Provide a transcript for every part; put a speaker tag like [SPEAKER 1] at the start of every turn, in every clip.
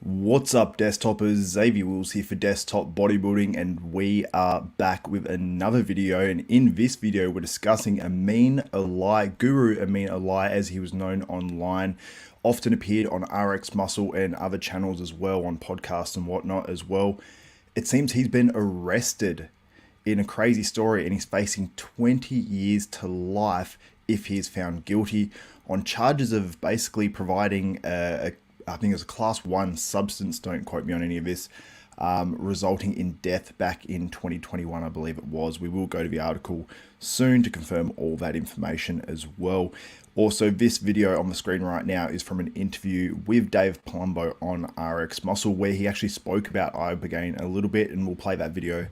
[SPEAKER 1] What's up, desktopers? Xavier Wills here for Desktop Bodybuilding, and we are back with another video. And in this video, we're discussing Ameen Alai, Guru Ameen Alai, as he was known online. Often appeared on RX Muscle and other channels as well, on podcasts and whatnot as well. It seems he's been arrested in a crazy story, and he's facing 20 years to life if he is found guilty on charges of basically providing I think it was a class 1 substance, don't quote me on any of this, resulting in death back in 2021, I believe it was. We will go to the article soon to confirm all that information as well. Also, this video on the screen right now is from an interview with Dave Palumbo on RX Muscle, where he actually spoke about ibogaine a little bit, and we'll play that video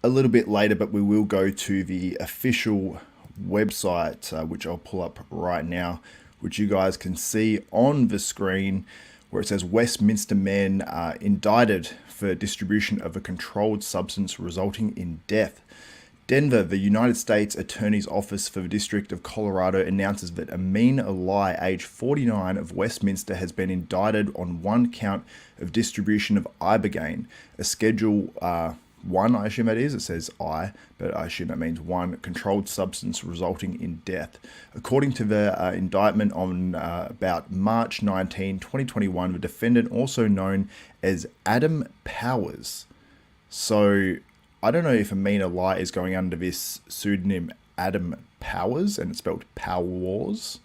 [SPEAKER 1] a little bit later, but we will go to the official website, which I'll pull up right now, which you guys can see on the screen, where it says Westminster men indicted for distribution of a controlled substance resulting in death. Denver, the United States Attorney's Office for the District of Colorado announces that Ameen Alai, age 49, of Westminster, has been indicted on one count of distribution of ibogaine, a Schedule 1, I assume that is. It says I, but I assume that means one, controlled substance resulting in death. According to the indictment on about March 19, 2021, the defendant, also known as Adam Powers. So I don't know if Ameen Alai is going under this pseudonym Adam Powers, and it's spelled Powers.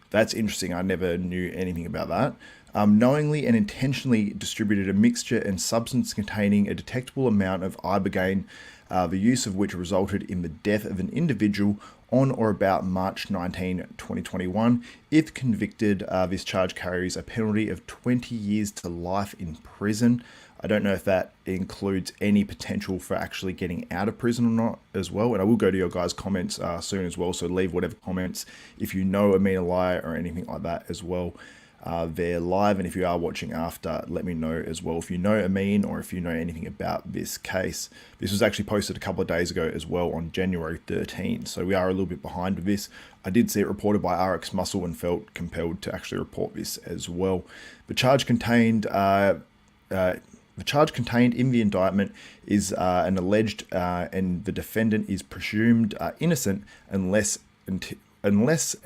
[SPEAKER 1] That's interesting. I never knew anything about that. Knowingly and intentionally distributed a mixture and substance containing a detectable amount of ibogaine, the use of which resulted in the death of an individual on or about March 19, 2021. If convicted, this charge carries a penalty of 20 years to life in prison. I don't know if that includes any potential for actually getting out of prison or not as well. And I will go to your guys' comments soon as well. So leave whatever comments if you know Ameen Alai or anything like that as well. They're live, and if you are watching after, let me know as well if you know Ameen or if you know anything about this case. This was actually posted a couple of days ago as well, on January 13, so we are a little bit behind with this. I did see it reported by RX Muscle and felt compelled to actually report this as well. The charge contained in the indictment is an alleged, and the defendant is presumed innocent unless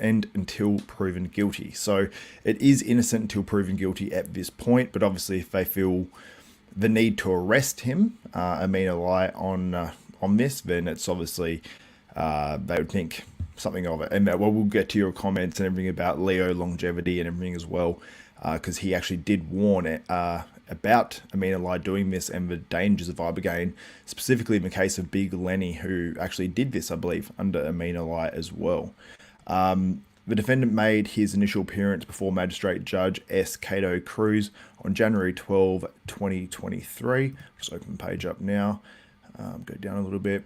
[SPEAKER 1] and until proven guilty. So it is innocent until proven guilty at this point, but obviously if they feel the need to arrest him, Ameen Alai, on this, then it's obviously they would think something of it. And we'll get to your comments and everything about Leo longevity and everything as well, because he actually did warn about Ameen Alai doing this and the dangers of ibogaine, specifically in the case of Big Lenny, who actually did this, I believe, under Ameen Alai as well. The defendant made his initial appearance before Magistrate Judge S. Cato Cruz on January 12, 2023. Just open the page up now. Go down a little bit.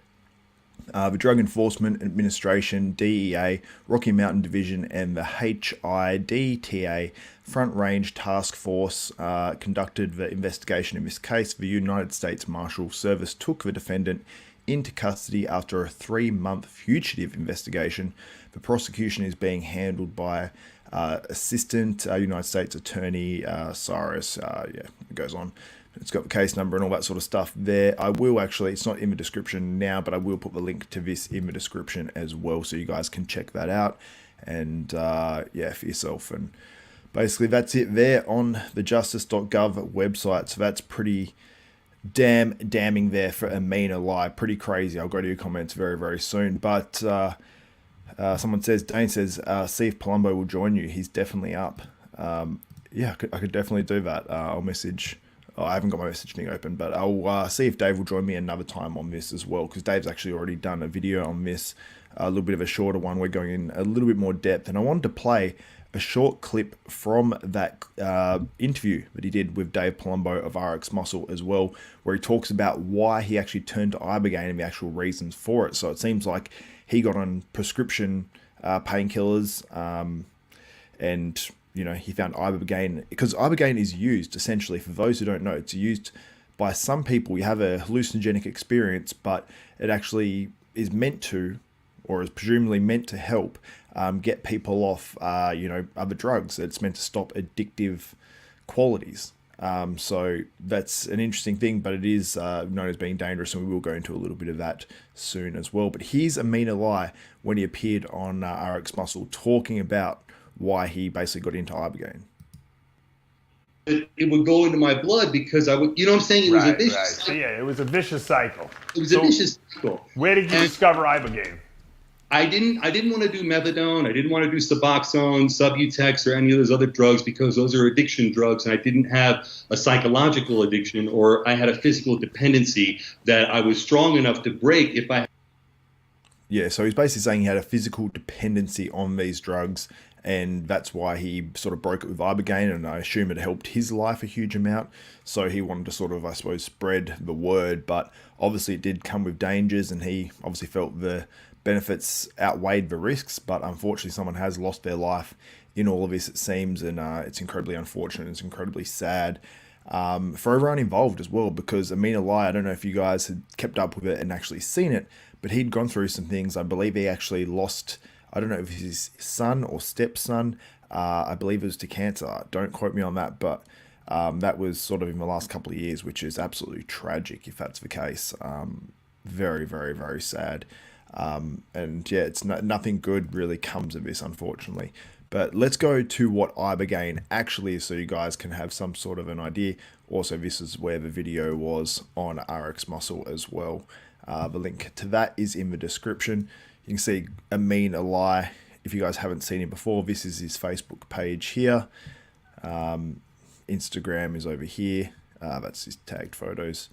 [SPEAKER 1] The Drug Enforcement Administration, DEA, Rocky Mountain Division, and the HIDTA Front Range Task Force conducted the investigation in this case. The United States Marshal Service took the defendant into custody after a 3-month fugitive investigation. The prosecution is being handled by Assistant United States Attorney Cyrus. It goes on. It's got the case number and all that sort of stuff there. I will actually, it's not in the description now, but I will put the link to this in the description as well, so you guys can check that out and for yourself. And basically that's it there on the justice.gov website. So that's pretty damning there for Ameen Alai. Pretty crazy. I'll go to your comments very, very soon. But someone says, Dane says, see if Palumbo will join you. He's definitely up. I could definitely do that. I'll message. I haven't got my message thing open, but I'll see if Dave will join me another time on this as well, because Dave's actually already done a video on this, a little bit of a shorter one. We're going in a little bit more depth, and I wanted to play a short clip from that interview that he did with Dave Palumbo of RX Muscle as well, where he talks about why he actually turned to ibogaine and the actual reasons for it. So it seems like he got on prescription painkillers, and he found ibogaine, because ibogaine is used essentially, for those who don't know, it's used by some people. You have a hallucinogenic experience, but it actually is meant to, or is presumably meant to help get people off, other drugs. It's meant to stop addictive qualities. So that's an interesting thing, but it is known as being dangerous, and we will go into a little bit of that soon as well. But here's Ameen Alai when he appeared on RX Muscle talking about why he basically got into ibogaine.
[SPEAKER 2] It would go into my blood because I would, you know what I'm saying? It was a vicious cycle.
[SPEAKER 3] So yeah, it was a vicious cycle.
[SPEAKER 2] It was a vicious cycle.
[SPEAKER 3] Where did you discover ibogaine?
[SPEAKER 2] I didn't want to do methadone. I didn't want to do Suboxone, Subutex, or any of those other drugs because those are addiction drugs, and I didn't have a psychological addiction, or I had a physical dependency that I was strong enough to break if I.
[SPEAKER 1] Yeah, so he's basically saying he had a physical dependency on these drugs, and that's why he sort of broke it with ibogaine, and I assume it helped his life a huge amount. So he wanted to sort of, I suppose, spread the word, but obviously it did come with dangers, and he obviously felt the benefits outweighed the risks, but unfortunately someone has lost their life in all of this, it seems, and it's incredibly unfortunate. It's incredibly sad for everyone involved as well, because Ameen Alai, I don't know if you guys had kept up with it and actually seen it, but he'd gone through some things. I believe he actually lost, I don't know if his son or stepson, I believe it was to cancer. Don't quote me on that, but that was sort of in the last couple of years, which is absolutely tragic if that's the case. Very, very, very sad. And yeah, it's nothing good really comes of this, unfortunately. But let's go to what ibogaine actually is, so you guys can have some sort of an idea. Also, this is where the video was on RX Muscle as well. The link to that is in the description. You can see Ameen Alai. If you guys haven't seen him before, this is his Facebook page here. Instagram is over here. That's his tagged photos.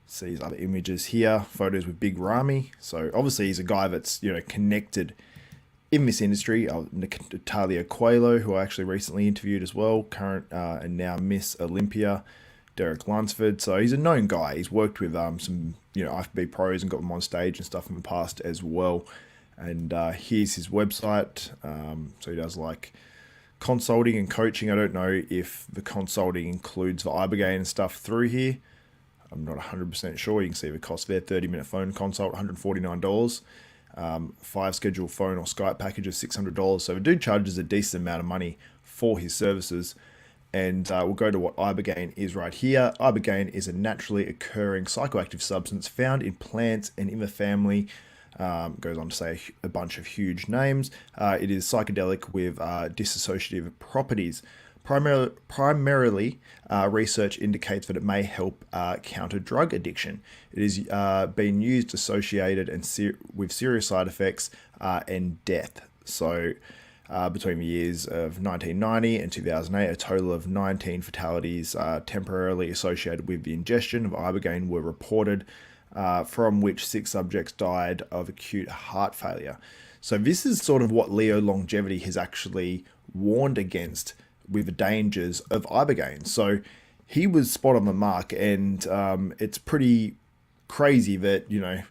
[SPEAKER 1] See his other images here, photos with Big Ramy. So obviously he's a guy that's, you know, connected in this industry. Natalia Coelho, who I actually recently interviewed as well, current and now Miss Olympia, Derek Lunsford. So he's a known guy. He's worked with some, you know, IFBB pros and got them on stage and stuff in the past as well. And here's his website. So he does like consulting and coaching. I don't know if the consulting includes the ibogaine and stuff through here. I'm not 100% sure. You can see the cost there. 30-minute phone consult, $149. 5 scheduled phone or Skype package of $600. So the dude charges a decent amount of money for his services. And we'll go to what ibogaine is right here. Ibogaine is a naturally occurring psychoactive substance found in plants and in the family. Goes on to say a bunch of huge names. It is psychedelic with dissociative properties. Primarily, research indicates that it may help counter drug addiction. It is being used associated and with serious side effects and death. So between the years of 1990 and 2008, a total of 19 fatalities temporarily associated with the ingestion of ibogaine were reported, from which 6 subjects died of acute heart failure. So this is sort of what Leo Longevity has actually warned against with the dangers of ibogaine. So he was spot on the mark, and it's pretty crazy that, you know,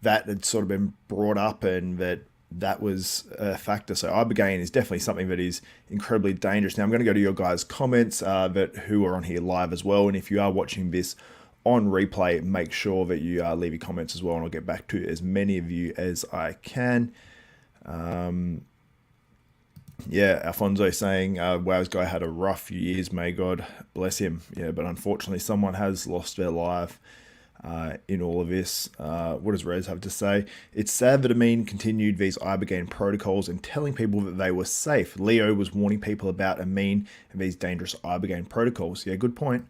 [SPEAKER 1] that had sort of been brought up and that was a factor. So ibogaine is definitely something that is incredibly dangerous. Now I'm going to go to your guys' comments who are on here live as well, and if you are watching this on replay, make sure that you leave your comments as well, and I'll get back to as many of you as I can. Yeah, Alfonso saying, wow, this guy had a rough few years, may God bless him. Yeah, but unfortunately someone has lost their life in all of this. What does Rez have to say? It's sad that Ameen continued these ibogaine protocols and telling people that they were safe. Leo was warning people about Ameen and these dangerous ibogaine protocols. Yeah, good point.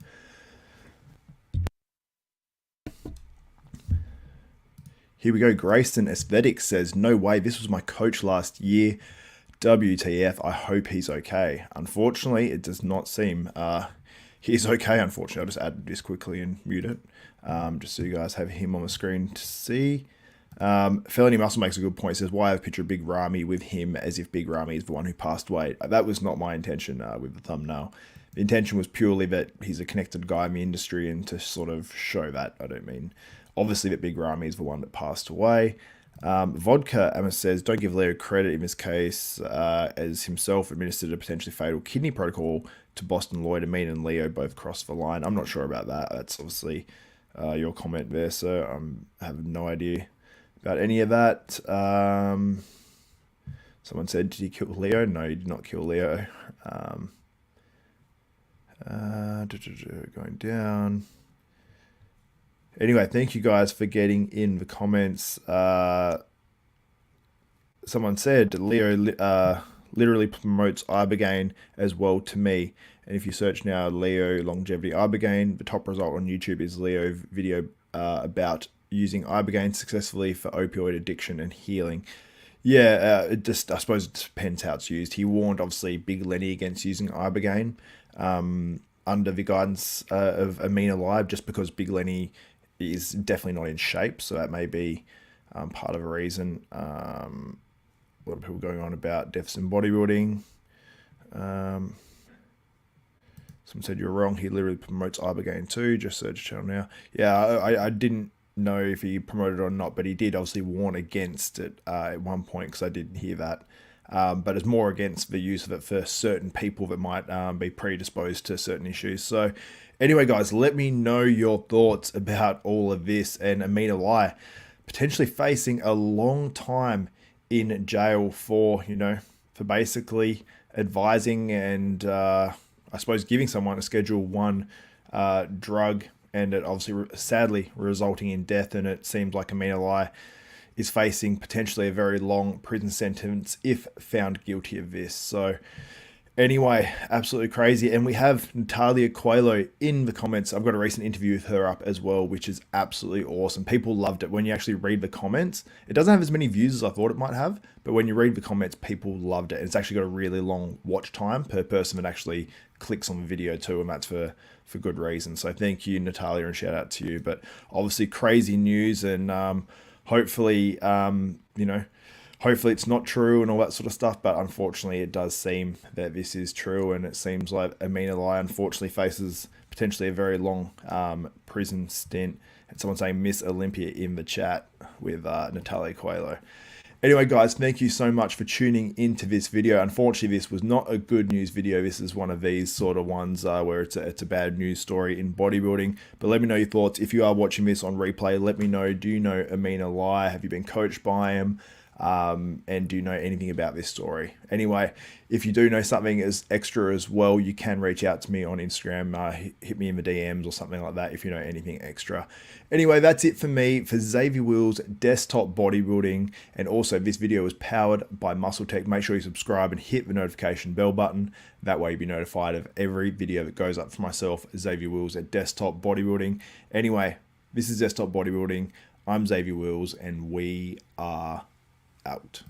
[SPEAKER 1] Here we go. Grayson Aesthetics says, no way, this was my coach last year. WTF, I hope he's okay. Unfortunately, it does not seem he's okay, unfortunately. I'll just add this quickly and mute it, just so you guys have him on the screen to see. Felony Muscle makes a good point. He says, why have a picture of Big Ramy with him as if Big Ramy is the one who passed away? That was not my intention with the thumbnail. The intention was purely that he's a connected guy in the industry and to sort of show that. I don't mean, obviously, that Big Ramy is the one that passed away. Vodka Amos says, don't give Leo credit in this case, as himself administered a potentially fatal kidney protocol to Boston Lloyd. Ameen and Leo both crossed the line. I'm not sure about that. That's obviously your comment there, sir. I have no idea about any of that. Someone said, did he kill Leo? No, he did not kill Leo. Going down. Anyway, thank you guys for getting in the comments. Someone said Leo literally promotes ibogaine as well to me. And if you search now Leo longevity ibogaine, the top result on YouTube is Leo video about using ibogaine successfully for opioid addiction and healing. Yeah, it just, I suppose it depends how it's used. He warned obviously Big Lenny against using ibogaine under the guidance of Ameen Alai, just because Big Lenny is definitely not in shape. So that may be part of a reason. A lot of people going on about deficit in bodybuilding. Someone said you're wrong. He literally promotes ibogaine too. Just search the channel now. Yeah, I didn't know if he promoted it or not, but he did obviously warn against it at one point, because I didn't hear that. But it's more against the use of it for certain people that might be predisposed to certain issues. So anyway, guys, let me know your thoughts about all of this, and Ameen Alai potentially facing a long time in jail for, for basically advising and I suppose giving someone a Schedule 1 drug, and it obviously sadly resulting in death. And it seems like Ameen Alai is facing potentially a very long prison sentence if found guilty of this. So anyway, absolutely crazy. And we have Natalia Coelho in the comments. I've got a recent interview with her up as well, which is absolutely awesome. People loved it. When you actually read the comments, it doesn't have as many views as I thought it might have, but when you read the comments, people loved it. And it's actually got a really long watch time per person that actually clicks on the video too, and that's for good reason. So thank you, Natalia, and shout out to you. But obviously crazy news, and hopefully, hopefully it's not true and all that sort of stuff, but unfortunately it does seem that this is true, and it seems like Ameen Alai unfortunately faces potentially a very long prison stint. And someone saying Miss Olympia in the chat with Natalia Coelho. Anyway, guys, thank you so much for tuning into this video. Unfortunately, this was not a good news video. This is one of these sort of ones where it's a bad news story in bodybuilding. But let me know your thoughts. If you are watching this on replay, let me know, do you know Ameen Alai? Have you been coached by him? And do you know anything about this story? Anyway, if you do know something as extra as well, you can reach out to me on Instagram, hit me in the DMs or something like that if you know anything extra. Anyway, that's it for me for Xavier Wills Desktop Bodybuilding, and also this video was powered by Muscle Tech. Make sure you subscribe and hit the notification bell button. That way you'll be notified of every video that goes up for myself, Xavier Wills at Desktop Bodybuilding. Anyway, this is Desktop Bodybuilding. I'm Xavier Wills, and we are out.